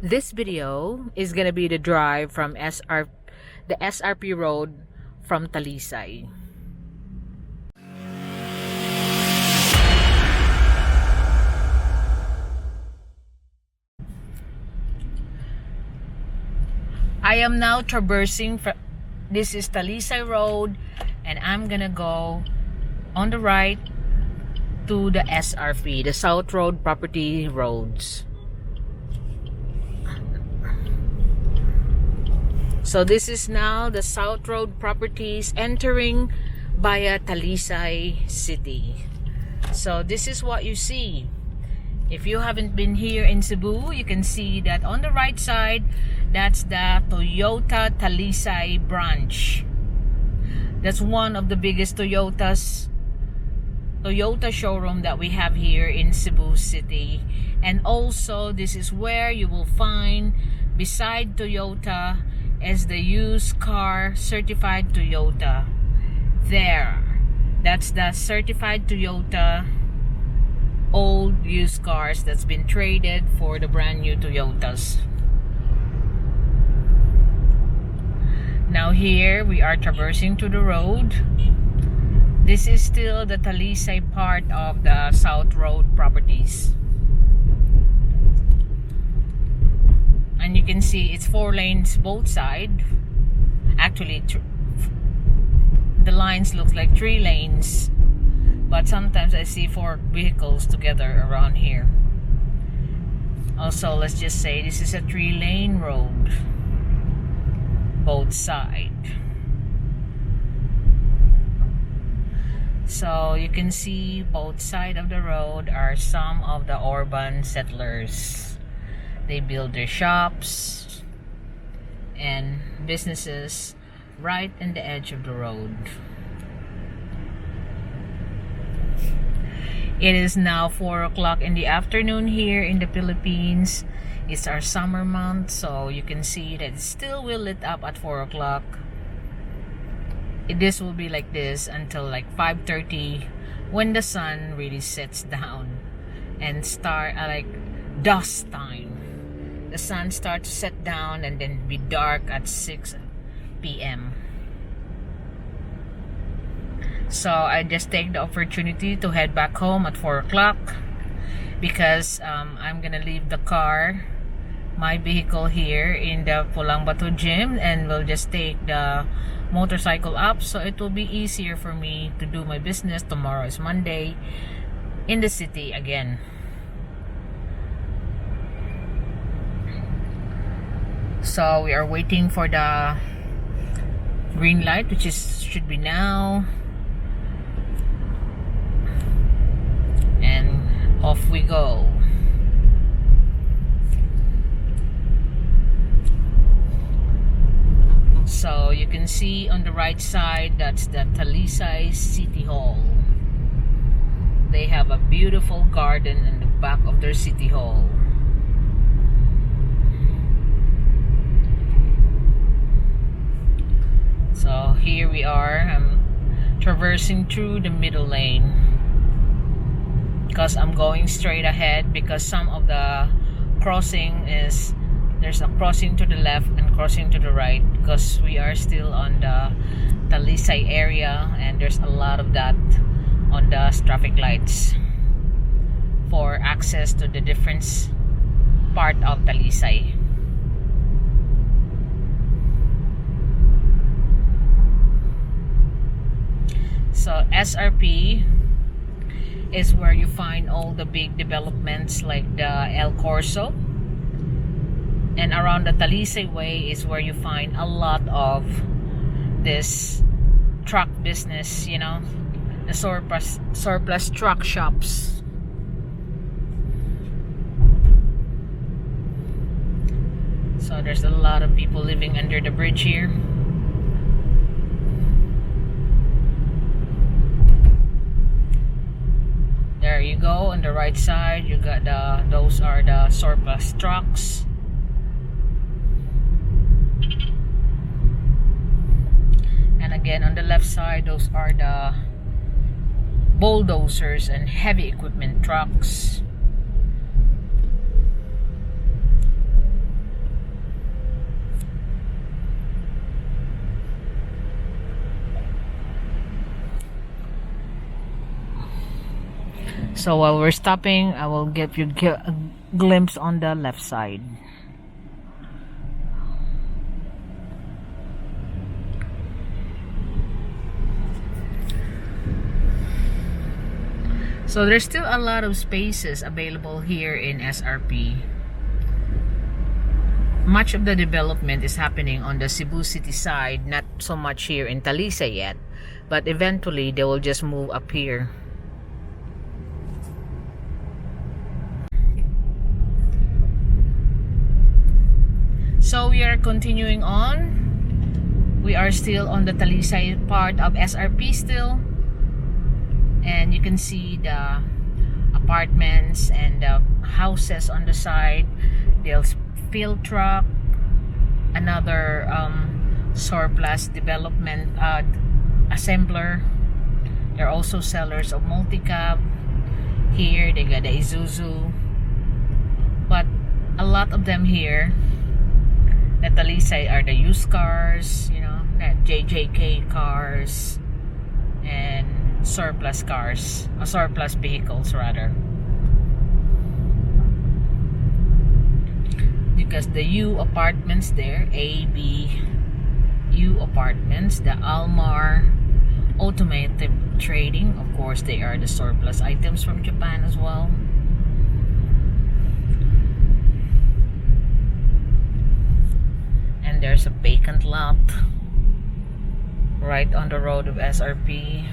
This video is gonna be the drive from the SRP road from Talisay. I am now traversing this is Talisay Road, and I'm gonna go on the right to the SRP, the South Road Property Roads. So this is now the South Road Properties entering via Talisay City. So this is what you see. If you haven't been here in Cebu, you can see that on the right side, that's the Toyota Talisay branch. That's one of the biggest Toyota showroom that we have here in Cebu City. And also, this is where you will find, beside Toyota, is the used car certified Toyota. That's the certified Toyota old used cars that's been traded for the brand new Toyotas. Now here we are traversing to the road. This is still the Talisay part of the South Road Properties. And you can see it's 4 lanes both sides. Actually, the lines look like 3 lanes, but sometimes I see 4 vehicles together around here. Also, let's just say this is a 3-lane road, both sides. So you can see both sides of the road are some of the urban settlers. They build their shops and businesses right in the edge of the road. It is now 4 o'clock in the afternoon here in the Philippines. It's our summer month, so you can see that it still will lit up at 4 o'clock. This will be like this until like 5:30, when the sun really sets down and start like dusk time. The sun starts to set down and then be dark at 6 p.m. So I just take the opportunity to head back home at 4 o'clock because I'm gonna leave the car, my vehicle here in the Pulang Bato gym, and we'll just take the motorcycle up, so it will be easier for me to do my business. Tomorrow is Monday in the city again. So we are waiting for the green light, which should be now, and off we go. So you can see on the right side, that's the Talisay City Hall. They have a beautiful garden in the back of their City Hall. So here we are. I'm traversing through the middle lane because I'm going straight ahead, because some of the crossing there's a crossing to the left and crossing to the right, because we are still on the Talisay area, and there's a lot of that on the traffic lights for access to the different part of Talisay. So SRP is where you find all the big developments like the El Corso. And around the Talisay Way is where you find a lot of this truck business, you know, the surplus truck shops. So there's a lot of people living under the bridge here. There you go, on the right side you got those are the surplus trucks. And again on the left side, those are the bulldozers and heavy equipment trucks. So while we're stopping, I will give you a glimpse on the left side. So there's still a lot of spaces available here in SRP. Much of the development is happening on the Cebu City side, not so much here in Talisay yet, but eventually they will just move up here. So we are continuing on. We are still on the Talisay part of SRP still. And you can see the apartments and the houses on the side. There's field truck, another surplus development assembler. They're also sellers of multi-cab. Here they got the Isuzu, but a lot of them here at Talisay are the used cars, you know, JJK cars and surplus cars, surplus vehicles rather. Because the U apartments there, A, B, U apartments, the Almar automotive trading, of course they are the surplus items from Japan as well. And there's a vacant lot right on the road of SRP.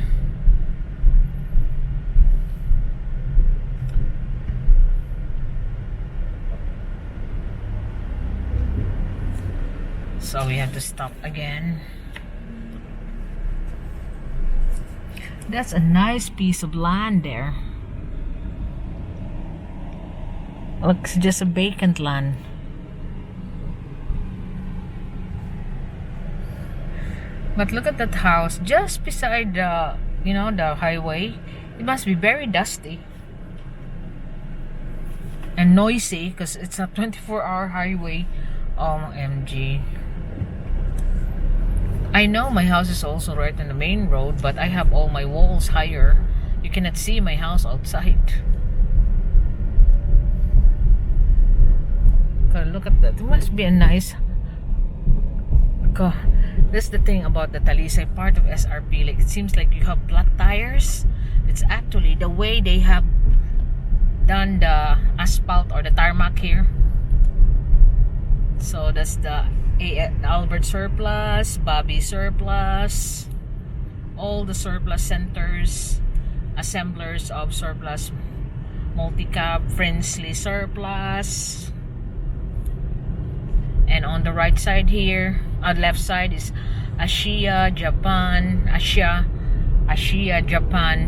So we have to stop again. That's a nice piece of land there. Looks just a vacant land. But look at that house just beside the, you know, the highway. It must be very dusty and noisy because it's a 24-hour highway. OMG. I know my house is also right on the main road, but I have all my walls higher. You cannot see my house outside. God, look at that. It must be a nice... God, that's the thing about the Talisay part of SRP. Like, it seems like you have flat tires. It's actually the way they have done the asphalt or the tarmac here. So that's the Albert surplus, Bobby surplus, all the surplus centers, assemblers of surplus multi-cab, Friendly surplus. And on the right side here, on left side is Asia Japan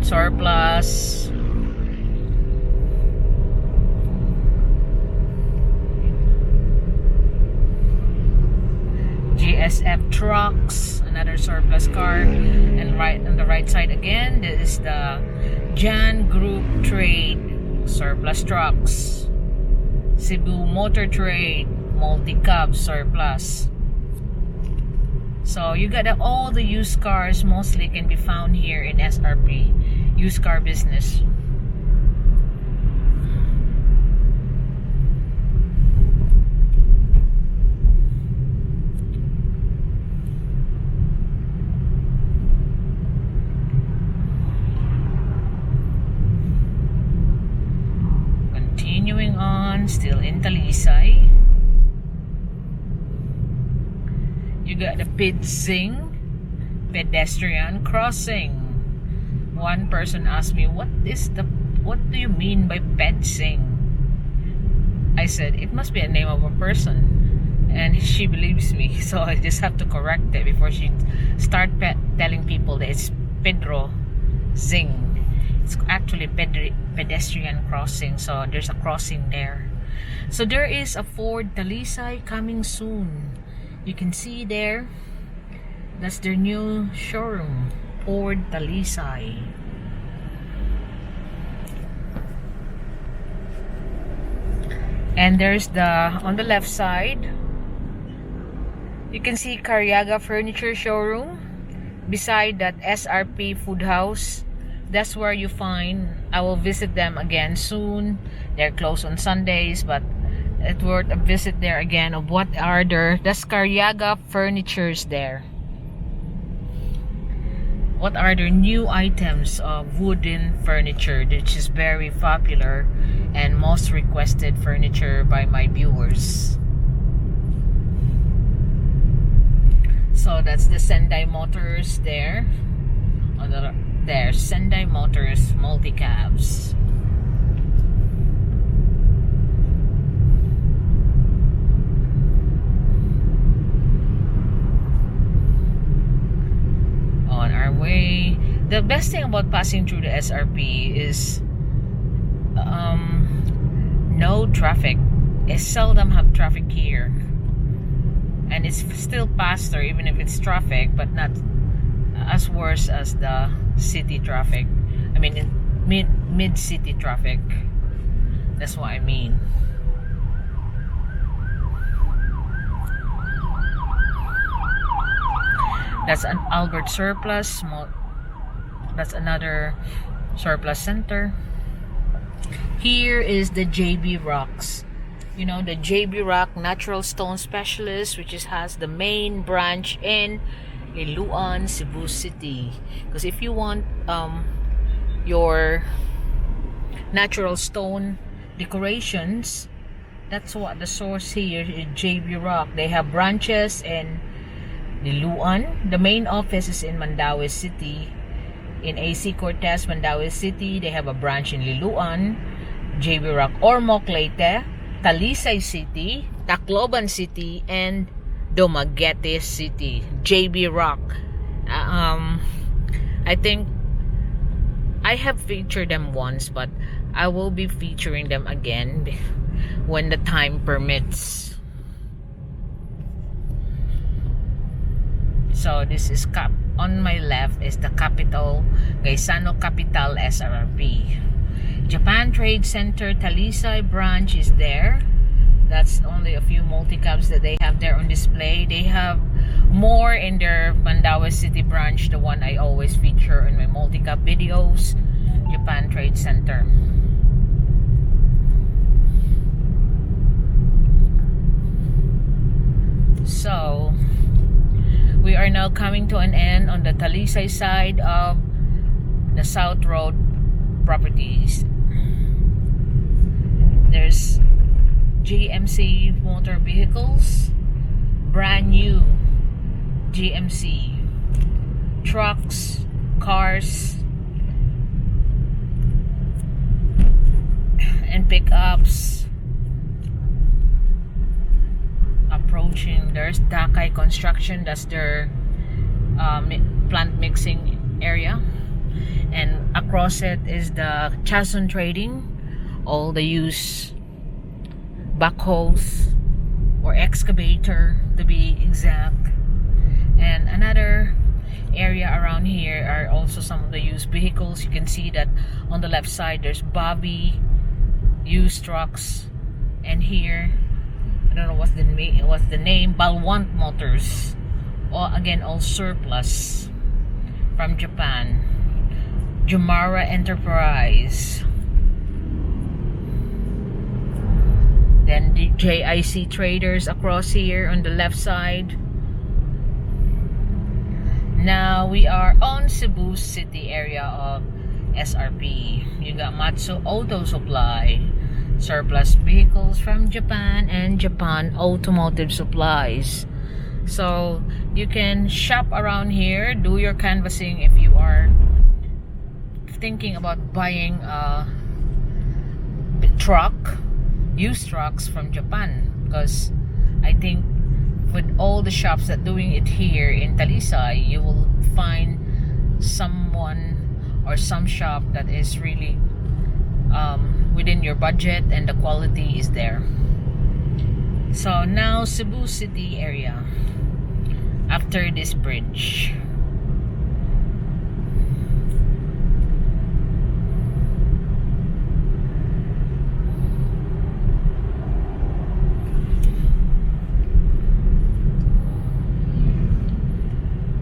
surplus. GSF trucks, another surplus car. And right on the right side again, this is the Jan Group Trade surplus trucks, Cebu Motor Trade multi-cab surplus. So you got all the used cars mostly can be found here in SRP, used car business. Continuing on, still in Talisay. You got the Pidsing pedestrian crossing. One person asked me, what do you mean by Pidsing? I said, it must be a name of a person. And she believes me, so I just have to correct it before she start telling people that it's Pedro Zing. It's actually pedestrian crossing, so there's a crossing there. So there is a Ford Talisay coming soon. You can see there, that's their new showroom, Ford Talisay. And there's on the left side, you can see Cariaga Furniture Showroom. Beside that SRP Food House, that's where you find I will visit them again soon. They're closed on Sundays, but it's worth a visit there again of what are their Daskaryaga furnitures there. What are their new items of wooden furniture, which is very popular and most requested furniture by my viewers. So that's the Sendai Motors there. There, Sendai Motors multi-cabs. On our way. The best thing about passing through the SRP is no traffic. It seldom have traffic here. And it's still faster even if it's traffic, but not as worse as the city traffic. I mean mid-city traffic. That's what I mean. That's an Albert surplus. That's another surplus center. Here is the JB Rocks. You know, the JB Rock Natural Stone Specialist, which has the main branch in Iloan, Cebu City. Because if you want your natural stone decorations, that's what the source here is, JB Rock. They have branches in Iloan. The main office is in Mandaue City. In AC Cortez, Mandaue City, they have a branch in Iloan, JB Rock, Ormoc Leyte, Talisay City, Tacloban City, and Dumaguete City. JB Rock. I think I have featured them once, but I will be featuring them again when the time permits. So this is on my left is the Capital, Gaisano Capital SRP. Japan Trade Center Talisay branch is there. That's only a few multi-cabs that they have there on display. They have more in their Mandaue City branch, the one I always feature in my multi-cab videos, Japan Trade Center. So we are now coming to an end on the Talisay side of the South Road properties. There's GMC motor vehicles, brand new GMC trucks, cars, and pickups. Approaching, there's Dakai Construction, that's their plant mixing area, and across it is the Chasun Trading, all the used backhoes or excavator to be exact. And another area around here are also some of the used vehicles. You can see that on the left side there's Bobby used trucks, and here I don't know what's the name, Balwant Motors, or again all surplus from Japan. Jumara Enterprise, then the JIC Traders across here on the left side. Now we are on Cebu City area of SRP. You got Matsu Auto Supply, surplus vehicles from Japan, and Japan Automotive Supplies. So you can shop around here, do your canvassing if you are thinking about buying a truck, used trucks from Japan, because I think with all the shops that doing it here in Talisay, you will find someone or some shop that is really within your budget and the quality is there. So now Cebu City area after this bridge.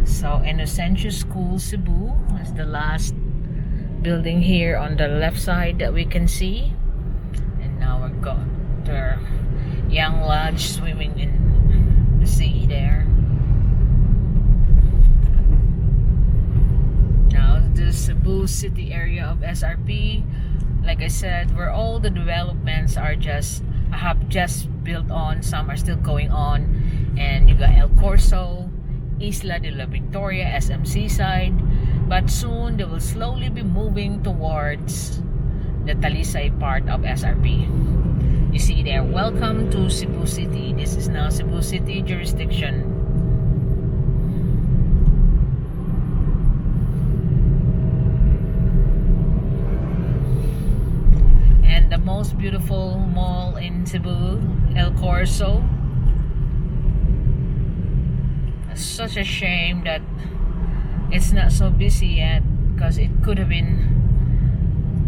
So Inocencio School Cebu is the last building here on the left side that we can see. And now we're going to Young Lodge, swimming in the sea there. Now the Cebu City area of SRP, like I said, where all the developments are have just built on, some are still going on, and you got El Corso, Isla de la Victoria, SMC side, but soon they will slowly be moving towards the Talisay part of SRP. You see there, welcome to Cebu City. This is now Cebu City jurisdiction. And the most beautiful mall in Cebu, El Corso. It's such a shame that it's not so busy yet, because it could have been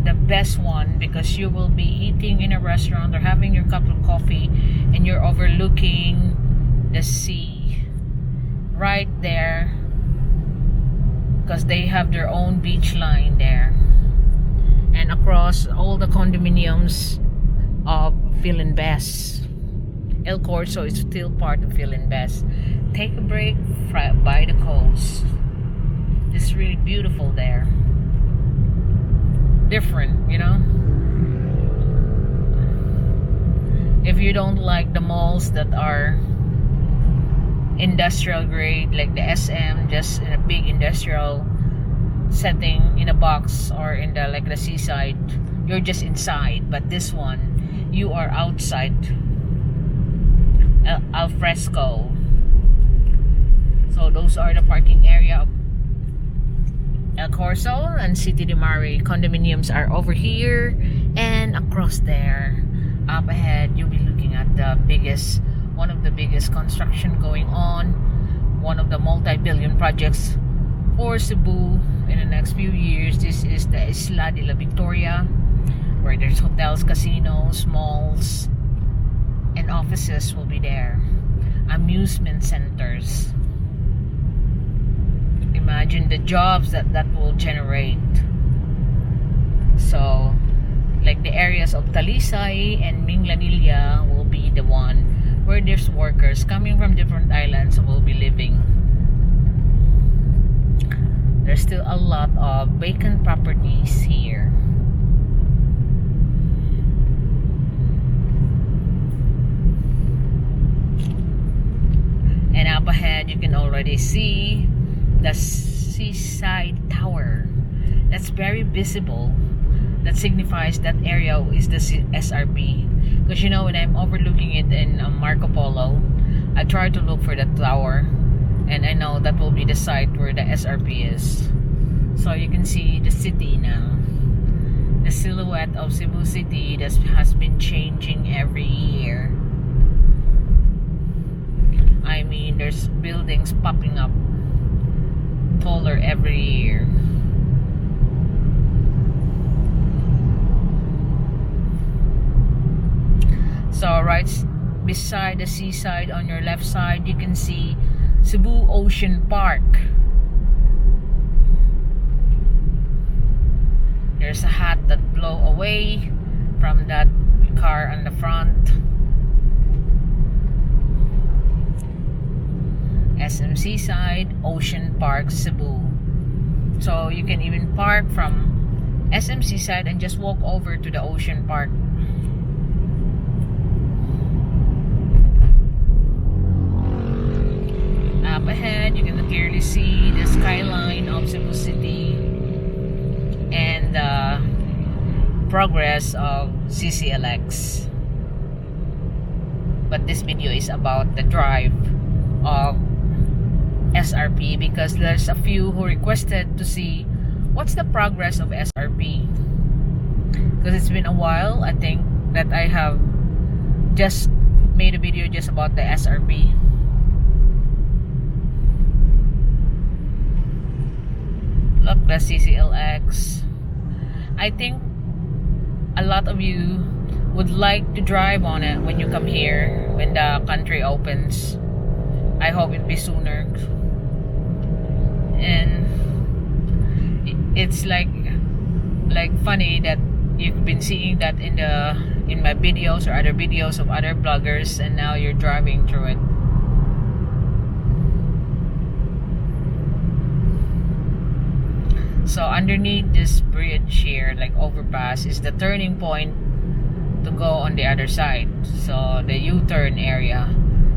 the best one, because you will be eating in a restaurant or having your cup of coffee and you're overlooking the sea right there, because they have their own beach line there, and across all the condominiums of Philinvest. El Corso is still part of Philinvest. Take a break by the coast. It's really beautiful there. Different, you know. If you don't like the malls that are industrial grade, like the SM, just in a big industrial setting in a box, or in the like the seaside, you're just inside. But this one, you are outside, al fresco. So those are the parking area of El Corso, and City de Mare condominiums are over here and across there. Up ahead, you'll be looking at one of the biggest construction going on, one of the multi-billion projects for Cebu in the next few years. This is the Isla de la Victoria, where there's hotels, casinos, malls, and offices will be there. Amusement centers. Imagine the jobs that will generate. So, like the areas of Talisay and Minglanilla will be the one where there's workers coming from different islands will be living. There's still a lot of vacant properties here. And up ahead, you can already see the seaside tower. That's very visible. That signifies that area is the SRP. Because you know, when I'm overlooking it in Marco Polo, I try to look for the tower, and I know that will be the site where the SRP is. So you can see the city now. The silhouette of Cebu City that has been changing every year. I mean, there's buildings popping up taller every year. So right beside the seaside on your left side, you can see Cebu Ocean Park. There's a hat that blow away from that car on the front. SMC side, Ocean Park, Cebu. So you can even park from SMC side and just walk over to the Ocean Park. Up ahead, you can clearly see the skyline of Cebu City and the progress of CCLX. But this video is about the drive of SRP, because there's a few who requested to see what's the progress of SRP, because it's been a while. I think that I have just made a video just about the SRP. Look, the CCLX. I think a lot of you would like to drive on it when you come here, when the country opens. I hope it'll be sooner. And it's like like funny that you've been seeing that in my videos or other videos of other bloggers, and now you're driving through it. So underneath this bridge here, like overpass, is the turning point to go on the other side. So the U-turn area.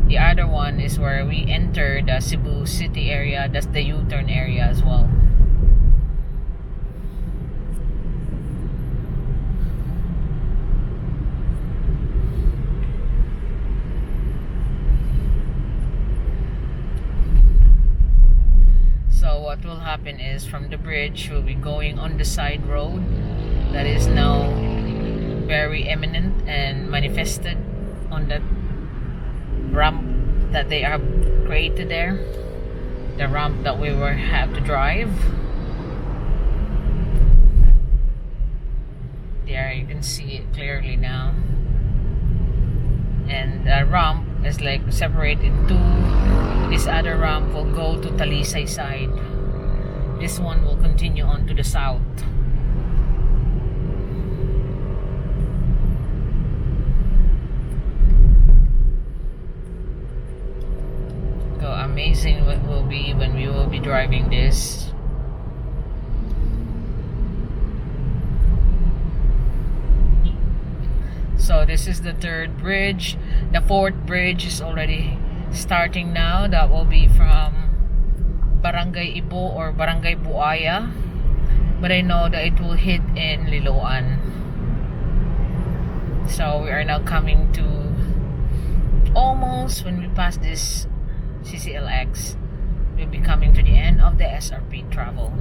The other one is where we enter the Cebu City area. That's the U-turn area as well. So what will happen is from the bridge we'll be going on the side road that is now very eminent and manifested on that ramp that they have created there, the ramp that we will have to drive. There you can see it clearly now, and the ramp is like separated in two. This other ramp will go to Talisay side. This one will continue on to the south. So amazing what will be when we will be driving this. So this is the third bridge. The fourth bridge is already starting now. That will be from Barangay Ibo or Barangay Buaya, but I know that it will hit in Liloan. So we are now coming to almost, when we pass this CCLX, we'll be coming to the end of the SRP travel.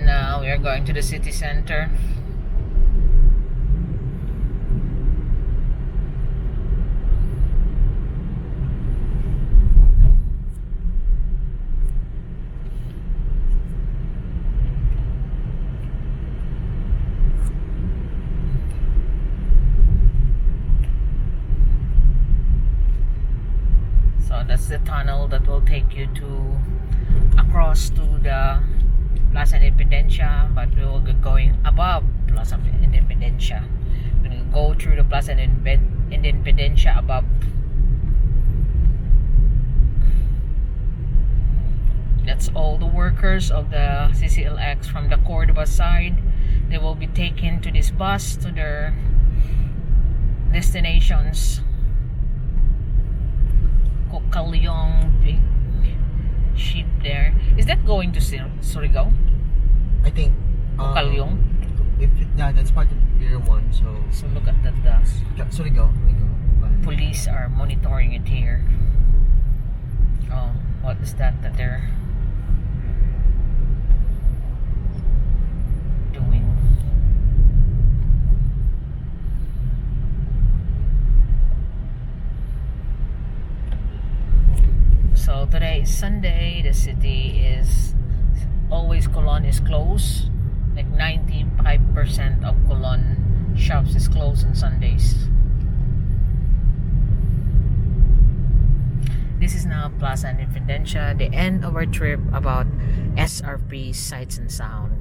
Now we are going to the city center. So that's the tunnel that will take you to across to the Plaza Independencia, but we will be going above Plaza Independencia. We're going to go through the Plaza Independencia above. That's all the workers of the CCLX from the Cordoba side. They will be taken to this bus to their destinations. Cocalyong, big sheep there. Is that going to Surigao? I think. Cocalyong? Yeah, that's part of Pier 1. So look at that dust. Surigao. Police are monitoring it here. Oh, what is that they're doing? So today is Sunday. The city is always, Colon is closed. Like 95% of Colon shops is closed on Sundays. This is now Plaza Independencia, the end of our trip about SRP Sights and Sound.